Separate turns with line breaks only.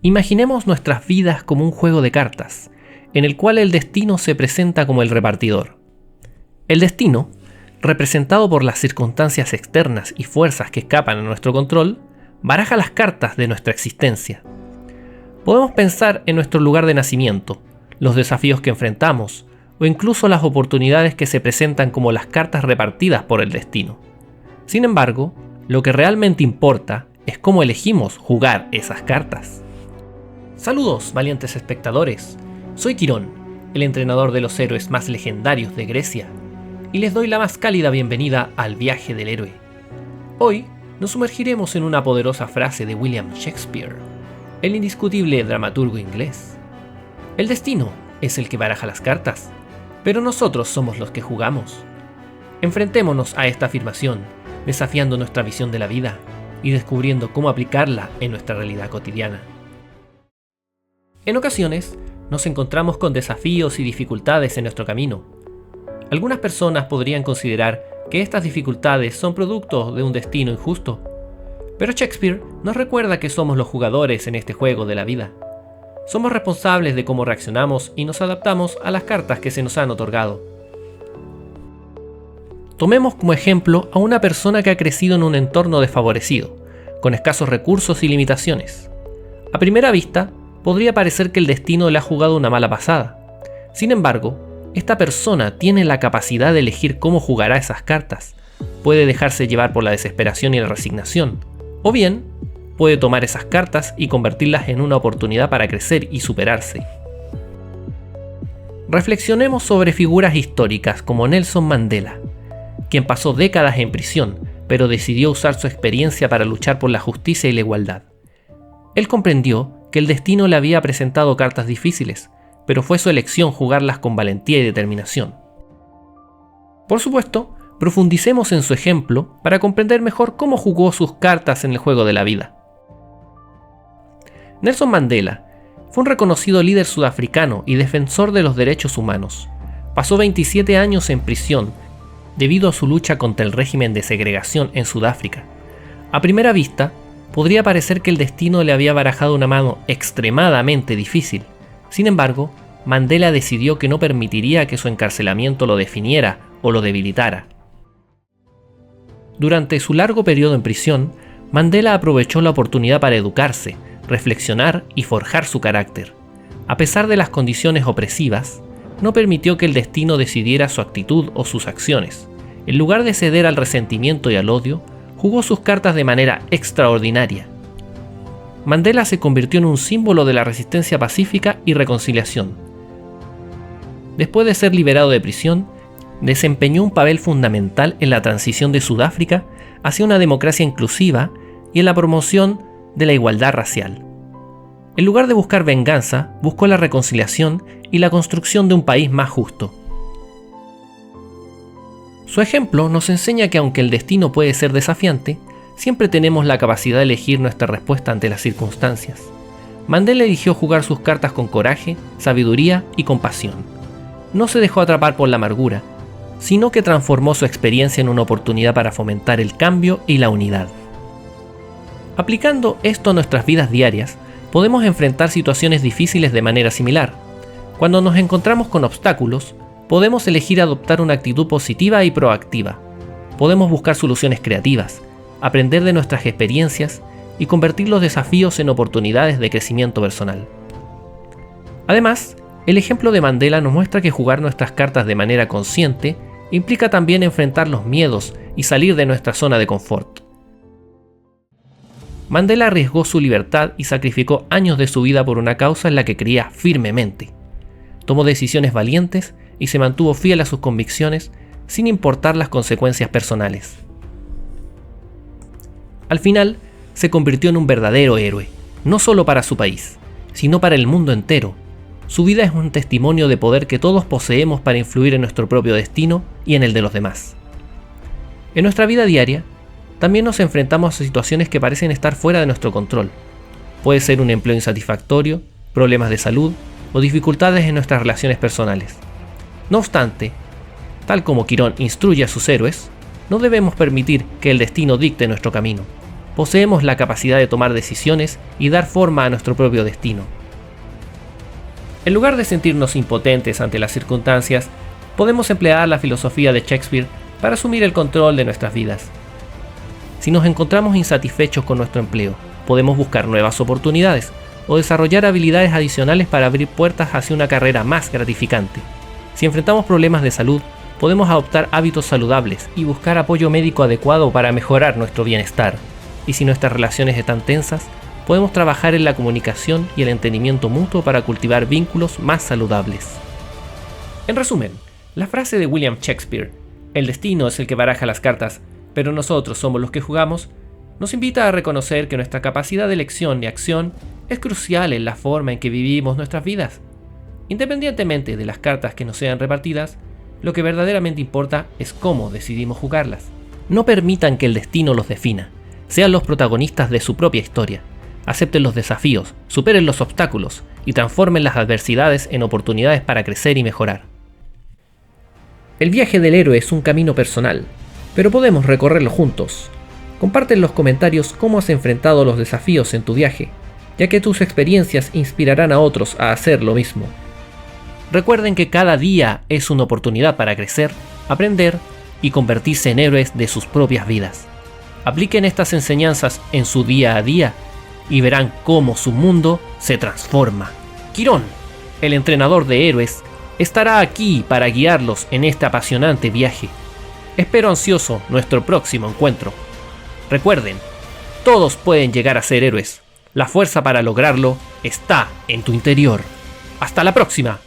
Imaginemos nuestras vidas como un juego de cartas, en el cual el destino se presenta como el repartidor. El destino, representado por las circunstancias externas y fuerzas que escapan a nuestro control, baraja las cartas de nuestra existencia. Podemos pensar en nuestro lugar de nacimiento, los desafíos que enfrentamos, o incluso las oportunidades que se presentan como las cartas repartidas por el destino. Sin embargo, lo que realmente importa es cómo elegimos jugar esas cartas. Saludos, valientes espectadores. Soy Quirón, el entrenador de los héroes más legendarios de Grecia, y les doy la más cálida bienvenida al viaje del héroe. Hoy nos sumergiremos en una poderosa frase de William Shakespeare, el indiscutible dramaturgo inglés. El destino es el que baraja las cartas, pero nosotros somos los que jugamos. Enfrentémonos a esta afirmación, desafiando nuestra visión de la vida y descubriendo cómo aplicarla en nuestra realidad cotidiana. En ocasiones, nos encontramos con desafíos y dificultades en nuestro camino. Algunas personas podrían considerar que estas dificultades son producto de un destino injusto, pero Shakespeare nos recuerda que somos los jugadores en este juego de la vida. Somos responsables de cómo reaccionamos y nos adaptamos a las cartas que se nos han otorgado. Tomemos como ejemplo a una persona que ha crecido en un entorno desfavorecido, con escasos recursos y limitaciones. A primera vista, podría parecer que el destino le ha jugado una mala pasada. Sin embargo, esta persona tiene la capacidad de elegir cómo jugará esas cartas. Puede dejarse llevar por la desesperación y la resignación, o bien puede tomar esas cartas y convertirlas en una oportunidad para crecer y superarse. Reflexionemos sobre figuras históricas como Nelson Mandela, quien pasó décadas en prisión, pero decidió usar su experiencia para luchar por la justicia y la igualdad. Él comprendió que el destino le había presentado cartas difíciles, pero fue su elección jugarlas con valentía y determinación. Por supuesto, profundicemos en su ejemplo para comprender mejor cómo jugó sus cartas en el juego de la vida. Nelson Mandela fue un reconocido líder sudafricano y defensor de los derechos humanos. Pasó 27 años en prisión debido a su lucha contra el régimen de segregación en Sudáfrica. A primera vista, podría parecer que el destino le había barajado una mano extremadamente difícil. Sin embargo, Mandela decidió que no permitiría que su encarcelamiento lo definiera o lo debilitara. Durante su largo periodo en prisión, Mandela aprovechó la oportunidad para educarse, reflexionar y forjar su carácter. A pesar de las condiciones opresivas, no permitió que el destino decidiera su actitud o sus acciones. En lugar de ceder al resentimiento y al odio, jugó sus cartas de manera extraordinaria. Mandela se convirtió en un símbolo de la resistencia pacífica y reconciliación. Después de ser liberado de prisión, desempeñó un papel fundamental en la transición de Sudáfrica hacia una democracia inclusiva y en la promoción de la igualdad racial. En lugar de buscar venganza, buscó la reconciliación y la construcción de un país más justo. Su ejemplo nos enseña que aunque el destino puede ser desafiante, siempre tenemos la capacidad de elegir nuestra respuesta ante las circunstancias. Mandela eligió jugar sus cartas con coraje, sabiduría y compasión. No se dejó atrapar por la amargura, sino que transformó su experiencia en una oportunidad para fomentar el cambio y la unidad. Aplicando esto a nuestras vidas diarias, podemos enfrentar situaciones difíciles de manera similar. Cuando nos encontramos con obstáculos, podemos elegir adoptar una actitud positiva y proactiva. Podemos buscar soluciones creativas, aprender de nuestras experiencias y convertir los desafíos en oportunidades de crecimiento personal. Además, el ejemplo de Mandela nos muestra que jugar nuestras cartas de manera consciente implica también enfrentar los miedos y salir de nuestra zona de confort. Mandela arriesgó su libertad y sacrificó años de su vida por una causa en la que creía firmemente. Tomó decisiones valientes y se mantuvo fiel a sus convicciones sin importar las consecuencias personales. Al final, se convirtió en un verdadero héroe, no solo para su país, sino para el mundo entero. Su vida es un testimonio de poder que todos poseemos para influir en nuestro propio destino y en el de los demás. En nuestra vida diaria, también nos enfrentamos a situaciones que parecen estar fuera de nuestro control. Puede ser un empleo insatisfactorio, problemas de salud o dificultades en nuestras relaciones personales. No obstante, tal como Quirón instruye a sus héroes, no debemos permitir que el destino dicte nuestro camino. poseemos la capacidad de tomar decisiones y dar forma a nuestro propio destino. En lugar de sentirnos impotentes ante las circunstancias, podemos emplear la filosofía de Shakespeare para asumir el control de nuestras vidas. Si nos encontramos insatisfechos con nuestro empleo, podemos buscar nuevas oportunidades o desarrollar habilidades adicionales para abrir puertas hacia una carrera más gratificante. Si enfrentamos problemas de salud, podemos adoptar hábitos saludables y buscar apoyo médico adecuado para mejorar nuestro bienestar. Y si nuestras relaciones están tensas, podemos trabajar en la comunicación y el entendimiento mutuo para cultivar vínculos más saludables. En resumen, la frase de William Shakespeare, "El destino es el que baraja las cartas, pero nosotros somos los que jugamos", nos invita a reconocer que nuestra capacidad de elección y acción es crucial en la forma en que vivimos nuestras vidas. Independientemente de las cartas que nos sean repartidas, lo que verdaderamente importa es cómo decidimos jugarlas. No permitan que el destino los defina. Sean los protagonistas de su propia historia. Acepten los desafíos, superen los obstáculos y transformen las adversidades en oportunidades para crecer y mejorar. El viaje del héroe es un camino personal, pero podemos recorrerlo juntos. Comparte en los comentarios cómo has enfrentado los desafíos en tu viaje, ya que tus experiencias inspirarán a otros a hacer lo mismo. Recuerden que cada día es una oportunidad para crecer, aprender y convertirse en héroes de sus propias vidas. Apliquen estas enseñanzas en su día a día y verán cómo su mundo se transforma. Quirón, el entrenador de héroes, estará aquí para guiarlos en este apasionante viaje. Espero ansioso nuestro próximo encuentro. Recuerden, todos pueden llegar a ser héroes. La fuerza para lograrlo está en tu interior. ¡Hasta la próxima!